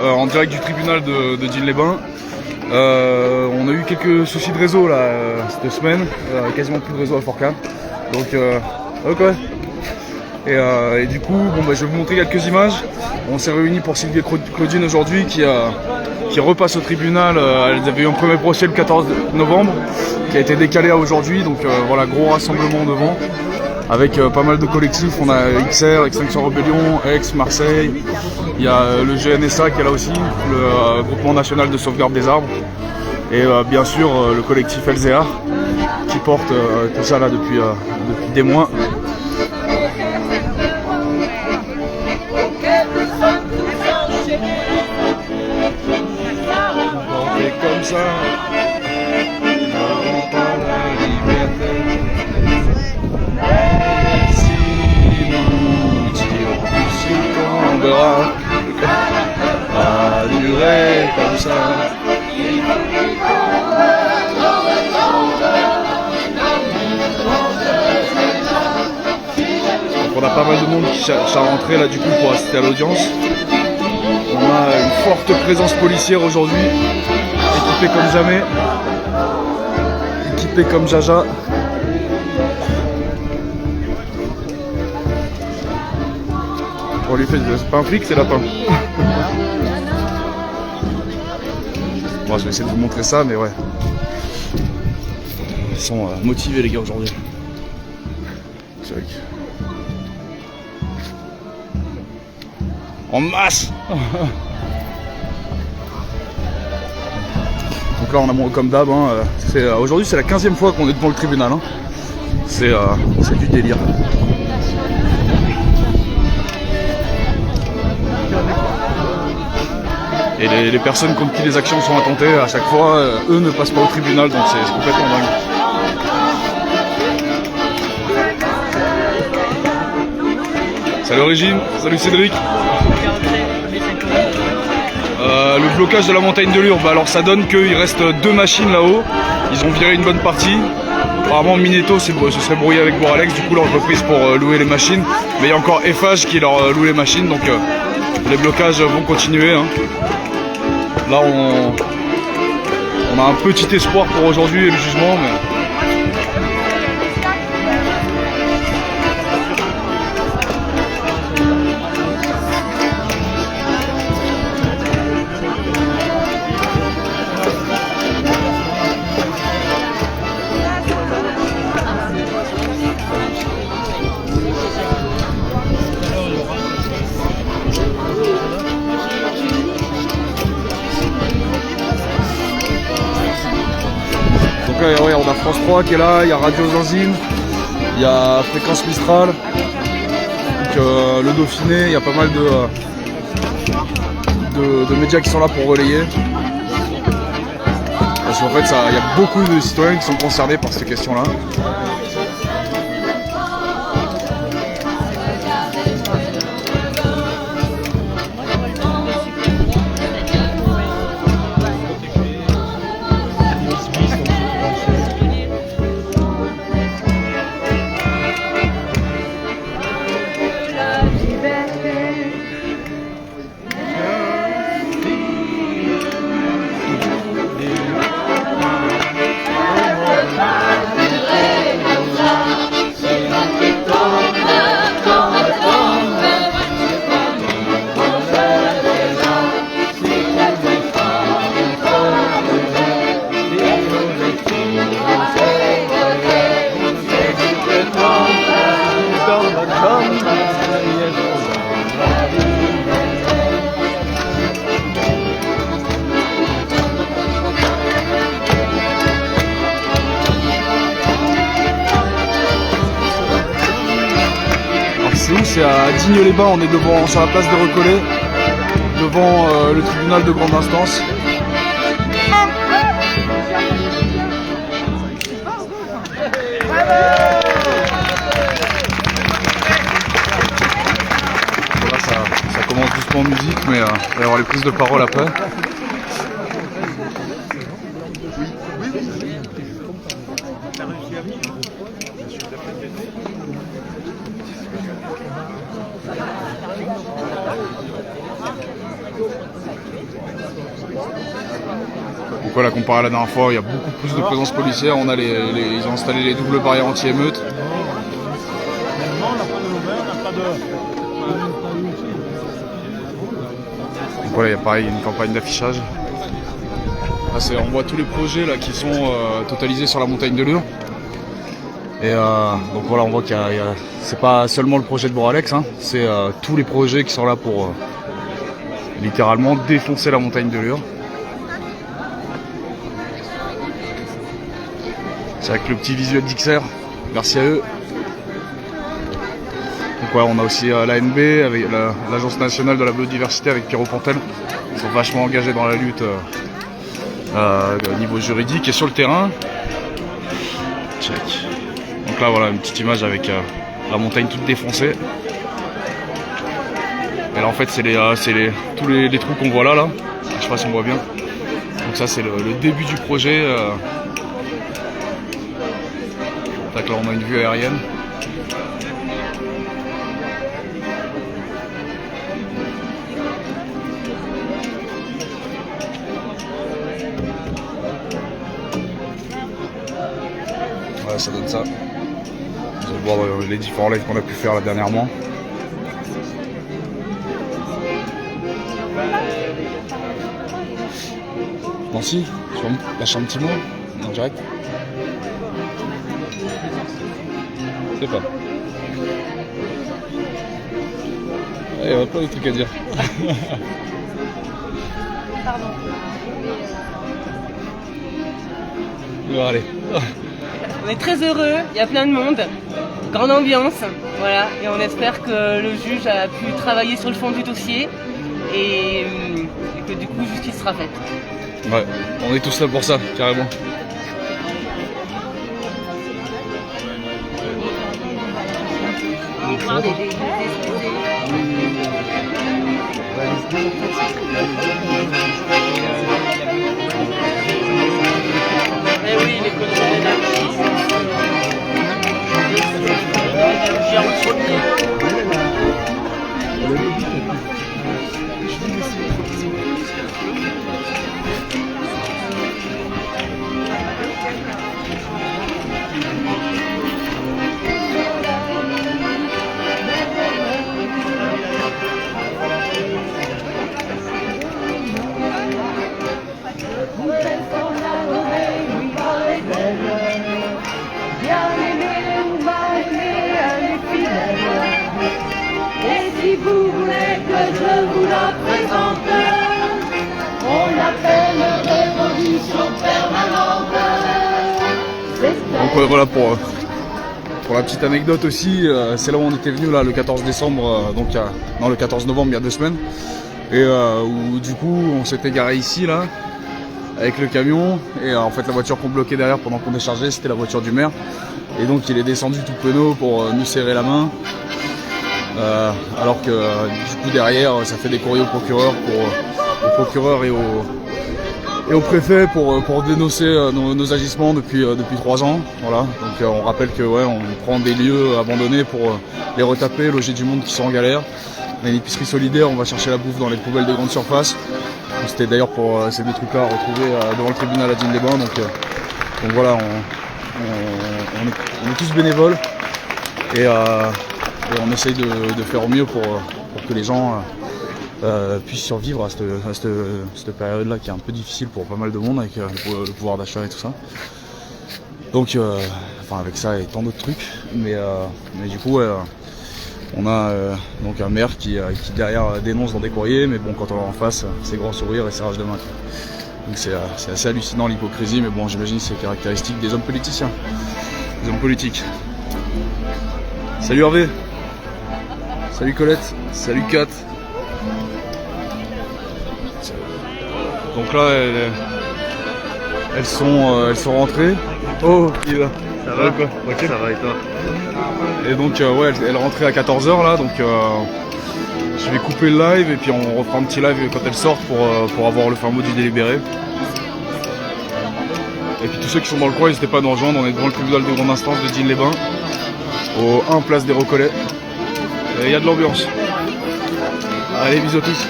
en direct du tribunal de Digne-les-Bains. On a eu quelques soucis de réseau là cette semaine, quasiment plus de réseau à Forca. Donc ouais. Et du coup, je vais vous montrer quelques images. On s'est réunis pour Sylvie Claudine aujourd'hui qui repasse au tribunal. Elles avaient eu un premier procès le 14 novembre qui a été décalé à aujourd'hui. Donc voilà, gros rassemblement devant avec pas mal de collectifs. On a XR, Extinction Rebellion, Aix, Marseille. Il y a le GNSA qui est là aussi, le Groupement National de Sauvegarde des Arbres. Et bien sûr le collectif LZA qui porte tout ça là depuis des mois. Comme ça, n'avons pas la liberté. Si nous tirons sur ton bras, à durer comme ça. Donc on a pas mal de monde qui cherche à rentrer là du coup pour assister à l'audience. On a une forte présence policière aujourd'hui. Équipé comme jamais, équipé comme Jaja. On lui fait, c'est pas un flic, c'est lapin. Bon, je vais essayer de vous montrer ça, mais ouais. Ils sont motivés les gars aujourd'hui. C'est vrai que... En masse. Donc là on a comme d'hab, aujourd'hui c'est la 15e fois qu'on est devant le tribunal, hein. C'est du délire. Et les personnes contre qui les actions sont intentées, à chaque fois, eux ne passent pas au tribunal, donc c'est complètement dingue. Salut Régine, salut Cédric. Le blocage de la montagne de Lure, alors ça donne qu'il reste 2 machines là-haut. Ils ont viré une bonne partie. Apparemment Mineto se serait brouillé avec Boralex, du coup l'entreprise pour louer les machines. Mais il y a encore Eiffage qui leur loue les machines, donc les blocages vont continuer, hein. Là on a un petit espoir pour aujourd'hui et le jugement, mais... Donc là, ouais, on a France 3 qui est là, il y a Radio Zanzine, il y a Fréquence Mistral, donc, le Dauphiné, il y a pas mal de médias qui sont là pour relayer. Parce qu'en fait, il y a beaucoup de citoyens qui sont concernés par ces questions-là. C'est à Digne-les-Bains, on est sur la place des Recollets, devant le tribunal de grande instance. Voilà, ça commence doucement en musique, mais il va y avoir les prises de parole après. Donc voilà, comparé à la dernière fois, il y a beaucoup plus de présence policière. On a ils ont installé les doubles barrières anti-émeute. Donc voilà, il y a pareil une campagne d'affichage. Là, on voit tous les projets là, qui sont totalisés sur la montagne de Lure. Et donc voilà, on voit qu'il y a c'est pas seulement le projet de Boralex, hein, c'est tous les projets qui sont là pour littéralement défoncer la montagne de Lure. C'est avec le petit visuel d'XR, merci à eux. Donc ouais, on a aussi l'ANB, avec l'Agence nationale de la biodiversité avec Pierrot Pantel. Ils sont vachement engagés dans la lutte au niveau juridique et sur le terrain. Check. Donc là voilà une petite image avec la montagne toute défoncée. Et là en fait c'est tous les trous qu'on voit là. Je sais pas si on voit bien. Donc ça c'est le début du projet. Donc là on a une vue aérienne. Ouais, ça donne ça. Vous allez voir les différents lives qu'on a pu faire là dernièrement. Nancy, tu vas me lâcher un petit mot en direct? Je sais pas. Il y a plein de trucs à dire. Pardon. Bon, allez. On est très heureux, il y a plein de monde, grande ambiance, voilà, et on espère que le juge a pu travailler sur le fond du dossier et que du coup justice sera faite. Ouais, on est tous là pour ça, carrément. Eh oui, l'économie Si vous voulez que je vous la présente, on l'appelle révolution permanente. Donc voilà pour la petite anecdote aussi, c'est là où on était venu là le 14 décembre, non le 14 novembre il y a 2 semaines, et où du coup on s'était garé ici là avec le camion, et en fait la voiture qu'on bloquait derrière pendant qu'on déchargeait c'était la voiture du maire, et donc il est descendu tout penaud pour nous serrer la main. Alors que du coup derrière ça fait des courriers au procureur, et au préfet pour dénoncer nos agissements depuis 3 ans. Voilà. Donc on rappelle que ouais, on prend des lieux abandonnés pour les retaper, loger du monde qui sont en galère. On a une épicerie solidaire, on va chercher la bouffe dans les poubelles des grandes surfaces. C'était d'ailleurs pour ces 2 trucs là retrouvés devant le tribunal à Digne-les-Bains. Donc voilà, on est tous bénévoles et on essaye de faire au mieux pour que les gens puissent survivre à cette période-là qui est un peu difficile pour pas mal de monde avec le pouvoir d'achat et tout ça. Donc, enfin avec ça et tant d'autres trucs. Mais du coup, on a donc un maire qui derrière dénonce dans des courriers, mais bon, quand on est en face, c'est grand sourire et serrage de main. Donc c'est assez hallucinant l'hypocrisie, mais bon, j'imagine que c'est caractéristique des hommes politiciens, des hommes politiques. Salut Hervé. Salut Colette, salut Kat. Donc là, elles sont rentrées. Oh, il va. Ça va quoi? Ok. Ça va et toi? Et donc ouais, elle est rentrée à 14h là, donc je vais couper le live et puis on refera un petit live quand elles sortent pour avoir le fin mot du délibéré. Et puis tous ceux qui sont dans le coin, n'hésitez pas à nous rejoindre, on est devant le tribunal de grande instance de Digne-les-Bains, au 1 place des Recollets. Et il y a de l'ambiance. Allez, bisous à tous.